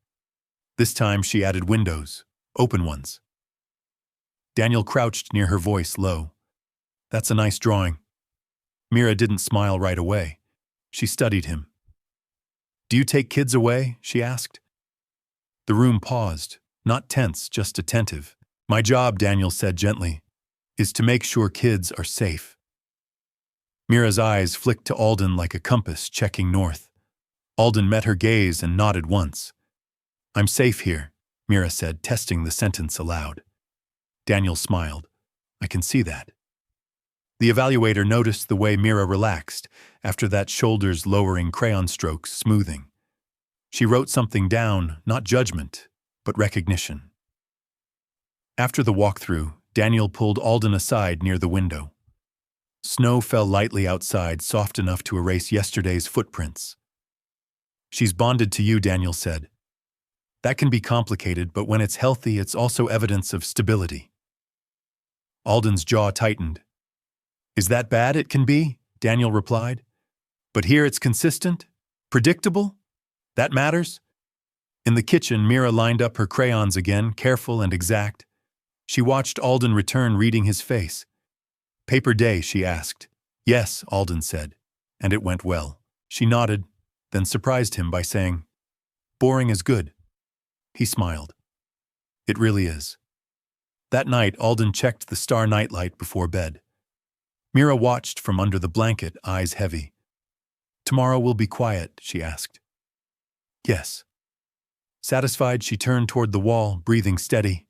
This time she added windows, open ones. Daniel crouched near her, voice low. That's a nice drawing. Mira didn't smile right away. She studied him. Do you take kids away? She asked. The room paused, not tense, just attentive. My job, Daniel said gently, is to make sure kids are safe. Mira's eyes flicked to Alden like a compass checking north. Alden met her gaze and nodded once. I'm safe here, Mira said, testing the sentence aloud. Daniel smiled. I can see that. The evaluator noticed the way Mira relaxed, after that shoulders lowering crayon strokes smoothing. She wrote something down, not judgment, but recognition. After the walkthrough, Daniel pulled Alden aside near the window. Snow fell lightly outside, soft enough to erase yesterday's footprints. She's bonded to you, Daniel said. That can be complicated, but when it's healthy, it's also evidence of stability. Alden's jaw tightened. Is that bad? It can be, Daniel replied. But here it's consistent, predictable. That matters. In the kitchen, Mira lined up her crayons again, careful and exact. She watched Alden return, reading his face. Paper day, she asked. Yes, Alden said, and it went well. She nodded, then surprised him by saying, Boring is good. He smiled. It really is. That night, Alden checked the star nightlight before bed. Mira watched from under the blanket, eyes heavy. Tomorrow will be quiet, she asked. Yes. Satisfied, she turned toward the wall, breathing steady.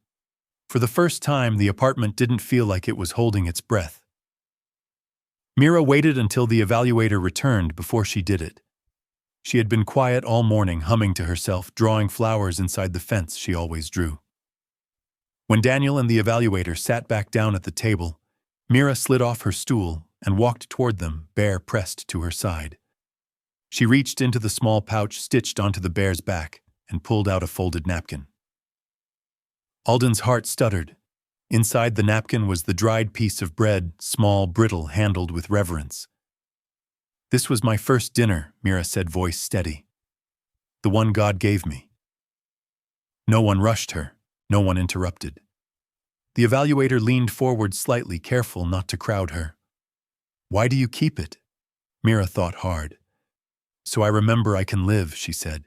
For the first time, the apartment didn't feel like it was holding its breath. Mira waited until the evaluator returned before she did it. She had been quiet all morning, humming to herself, drawing flowers inside the fence she always drew. When Daniel and the evaluator sat back down at the table, Mira slid off her stool and walked toward them, bear pressed to her side. She reached into the small pouch stitched onto the bear's back and pulled out a folded napkin. Alden's heart stuttered. Inside the napkin was the dried piece of bread, small, brittle, handled with reverence. This was my first dinner, Mira said, voice steady. The one God gave me. No one rushed her. No one interrupted. The evaluator leaned forward slightly, careful not to crowd her. Why do you keep it? Mira thought hard. So I remember I can live, she said.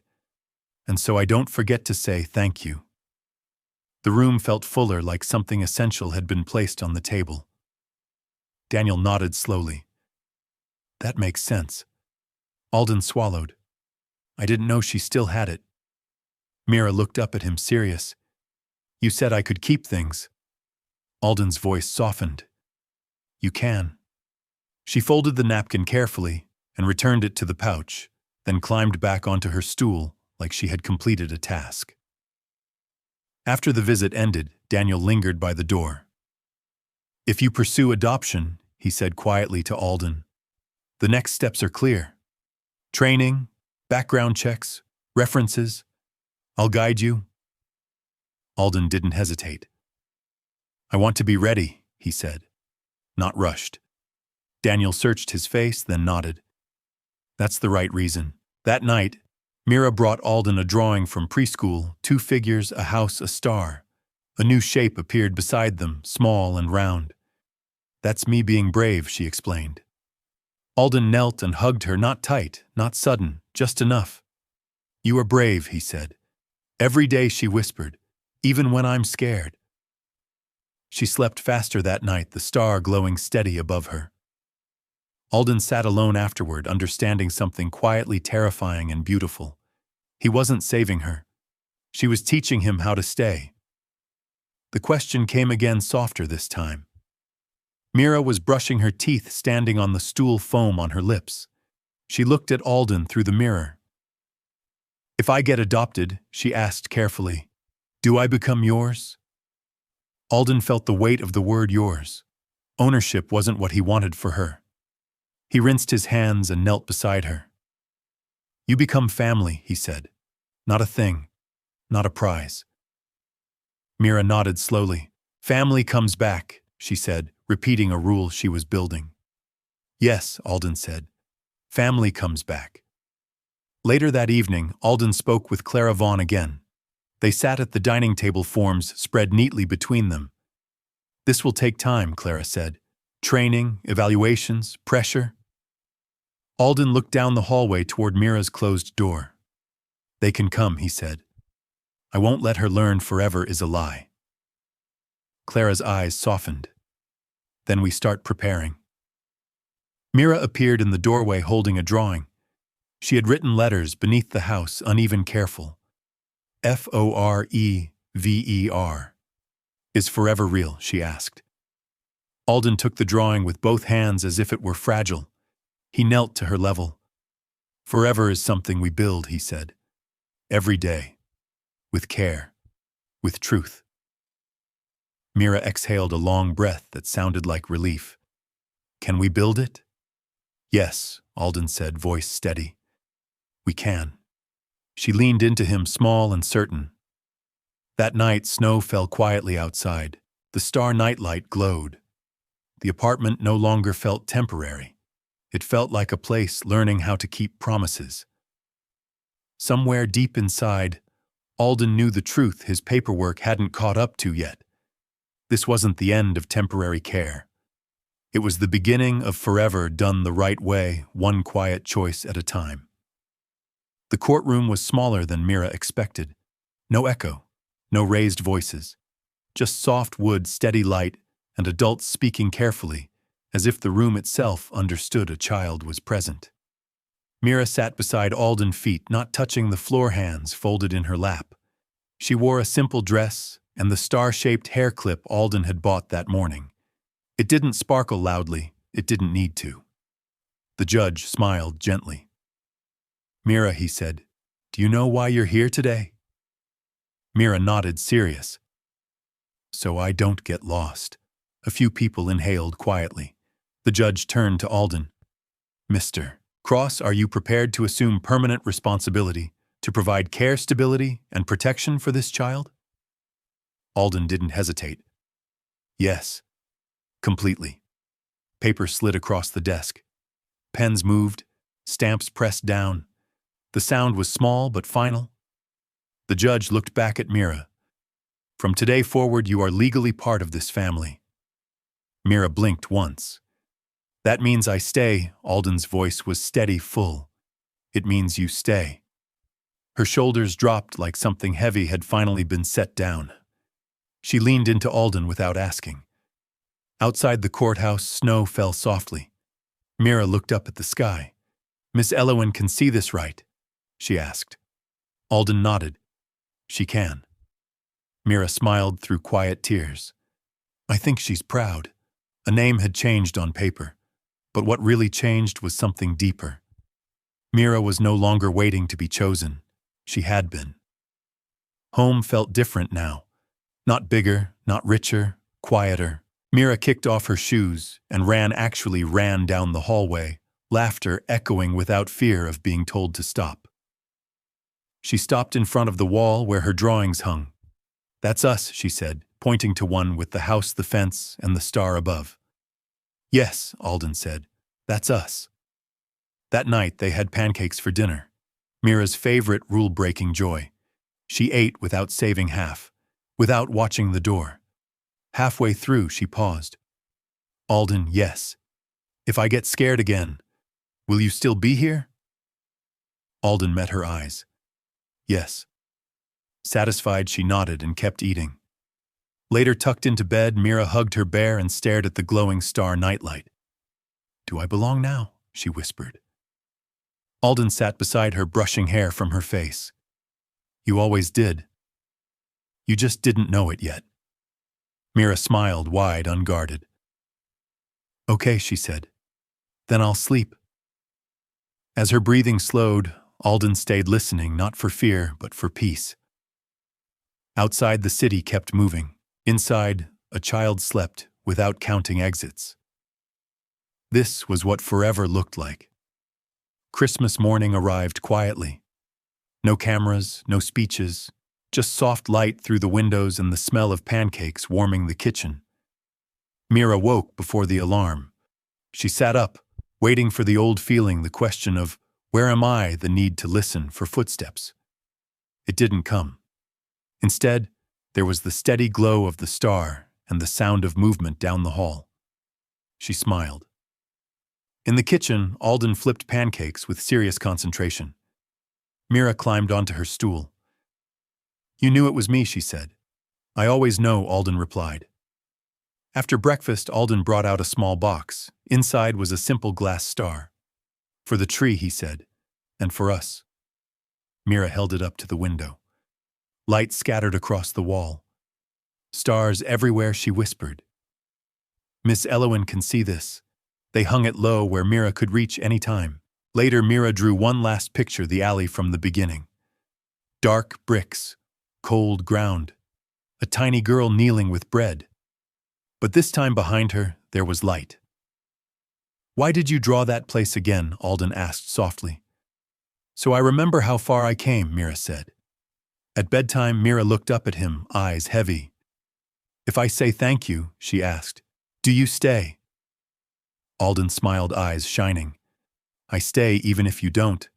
And so I don't forget to say thank you. The room felt fuller, like something essential had been placed on the table. Daniel nodded slowly. That makes sense. Alden swallowed. I didn't know she still had it. Mira looked up at him, serious. You said I could keep things. Alden's voice softened. You can. She folded the napkin carefully and returned it to the pouch, then climbed back onto her stool like she had completed a task. After the visit ended, Daniel lingered by the door. If you pursue adoption, he said quietly to Alden, the next steps are clear. Training, background checks, references. I'll guide you. Alden didn't hesitate. I want to be ready, he said, not rushed. Daniel searched his face, then nodded. That's the right reason. That night, Mira brought Alden a drawing from preschool, 2 figures, a house, a star. A new shape appeared beside them, small and round. That's me being brave, she explained. Alden knelt and hugged her, not tight, not sudden, just enough. You are brave, he said. Every day, she whispered, even when I'm scared. She slept faster that night, the star glowing steady above her. Alden sat alone afterward, understanding something quietly terrifying and beautiful. He wasn't saving her. She was teaching him how to stay. The question came again, softer this time. Mira was brushing her teeth, standing on the stool, foam on her lips. She looked at Alden through the mirror. If I get adopted, she asked carefully, do I become yours? Alden felt the weight of the word yours. Ownership wasn't what he wanted for her. He rinsed his hands and knelt beside her. You become family, he said. Not a thing, not a prize. Mira nodded slowly. Family comes back, she said, repeating a rule she was building. Yes, Alden said. Family comes back. Later that evening, Alden spoke with Clara Vaughn again. They sat at the dining table, forms spread neatly between them. This will take time, Clara said. Training, evaluations, pressure. Alden looked down the hallway toward Mira's closed door. They can come, he said. I won't let her learn forever is a lie. Clara's eyes softened. Then we start preparing. Mira appeared in the doorway holding a drawing. She had written letters beneath the house, uneven, careful. Forever. Is forever real? She asked. Alden took the drawing with both hands as if it were fragile. He knelt to her level. Forever is something we build, he said. Every day. With care. With truth. Mira exhaled a long breath that sounded like relief. Can we build it? Yes, Alden said, voice steady. We can. She leaned into him, small and certain. That night, snow fell quietly outside. The star nightlight glowed. The apartment no longer felt temporary. It felt like a place learning how to keep promises. Somewhere deep inside, Alden knew the truth his paperwork hadn't caught up to yet. This wasn't the end of temporary care. It was the beginning of forever done the right way, one quiet choice at a time. The courtroom was smaller than Mira expected. No echo, no raised voices. Just soft wood, steady light, and adults speaking carefully, as if the room itself understood a child was present. Mira sat beside Alden's feet, not touching the floor, hands folded in her lap. She wore a simple dress and the star-shaped hair clip Alden had bought that morning. It didn't sparkle loudly, it didn't need to. The judge smiled gently. Mira, he said, do you know why you're here today? Mira nodded, serious. So I don't get lost. A few people inhaled quietly. The judge turned to Alden. Mr. Cross, are you prepared to assume permanent responsibility to provide care, stability, and protection for this child? Alden didn't hesitate. Yes. Completely. Paper slid across the desk. Pens moved, stamps pressed down. The sound was small but final. The judge looked back at Mira. From today forward, you are legally part of this family. Mira blinked once. That means I stay, Alden's voice was steady, full. It means you stay. Her shoulders dropped like something heavy had finally been set down. She leaned into Alden without asking. Outside the courthouse, snow fell softly. Mira looked up at the sky. Miss Elowen can see this, right? She asked. Alden nodded. She can. Mira smiled through quiet tears. I think she's proud. A name had changed on paper, but what really changed was something deeper. Mira was no longer waiting to be chosen. She had been. Home felt different now. Not bigger, not richer, quieter. Mira kicked off her shoes and ran down the hallway, laughter echoing without fear of being told to stop. She stopped in front of the wall where her drawings hung. That's us, she said, pointing to one with the house, the fence, and the star above. Yes, Alden said, that's us. That night they had pancakes for dinner. Mira's favorite rule-breaking joy. She ate without saving half, without watching the door. Halfway through, she paused. Alden, yes. If I get scared again, will you still be here? Alden met her eyes. Yes. Satisfied, she nodded and kept eating. Later, tucked into bed, Mira hugged her bear and stared at the glowing star nightlight. Do I belong now? She whispered. Alden sat beside her, brushing hair from her face. You always did. You just didn't know it yet. Mira smiled, wide, unguarded. Okay, she said. Then I'll sleep. As her breathing slowed, Alden stayed listening, not for fear, but for peace. Outside, the city kept moving. Inside, a child slept without counting exits. This was what forever looked like. Christmas morning arrived quietly. No cameras, no speeches, just soft light through the windows and the smell of pancakes warming the kitchen. Mira woke before the alarm. She sat up, waiting for the old feeling, the question of, where am I, the need to listen for footsteps. It didn't come. Instead, there was the steady glow of the star and the sound of movement down the hall. She smiled. In the kitchen, Alden flipped pancakes with serious concentration. Mira climbed onto her stool. You knew it was me, she said. I always know, Alden replied. After breakfast, Alden brought out a small box. Inside was a simple glass star. For the tree, he said, and for us. Mira held it up to the window. Light scattered across the wall. Stars everywhere, she whispered. Miss Elowen can see this. They hung it low where Mira could reach any time. Later, Mira drew one last picture, the alley from the beginning. Dark bricks, cold ground, a tiny girl kneeling with bread. But this time behind her, there was light. Why did you draw that place again? Alden asked softly. So I remember how far I came, Mira said. At bedtime, Mira looked up at him, eyes heavy. If I say thank you, she asked, do you stay? Alden smiled, eyes shining. I stay even if you don't.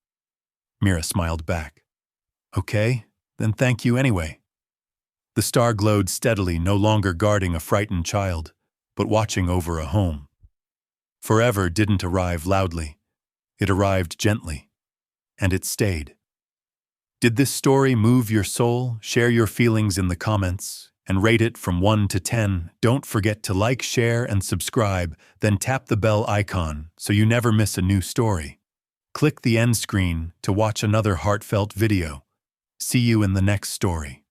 Mira smiled back. Okay, then thank you anyway. The star glowed steadily, no longer guarding a frightened child, but watching over a home. Forever didn't arrive loudly. It arrived gently. And it stayed. Did this story move your soul? Share your feelings in the comments and rate it from 1 to 10. Don't forget to like, share, and subscribe, then tap the bell icon so you never miss a new story. Click the end screen to watch another heartfelt video. See you in the next story.